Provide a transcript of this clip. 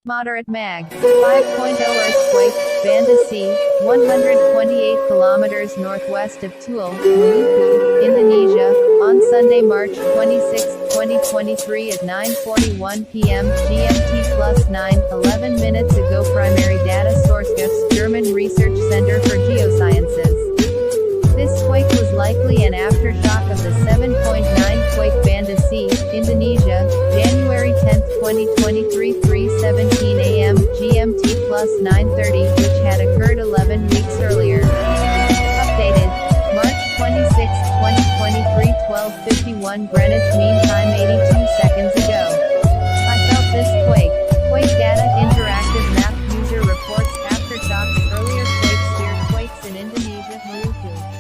Moderate mag. 5.0 earthquake, Banda C, 128 kilometers northwest of Tual, Maluku, Indonesia, on Sunday, March 26, 2023 at 9:41 p.m. GMT plus 9:11 minutes ago. Primary data source GIFS, German Research Center for Geosciences. This quake was likely an aftershock of the 7.9 quake Banda C, Indonesia, January 10, 2023 3:17 a.m. GMT plus 9:30, which had occurred 11 weeks earlier. Updated. March 26, 2023 12:51 Greenwich Mean Time 82 seconds ago. I felt this quake. Quake data interactive map user reports aftershocks earlier quake steered quakes in Indonesia, Maluku.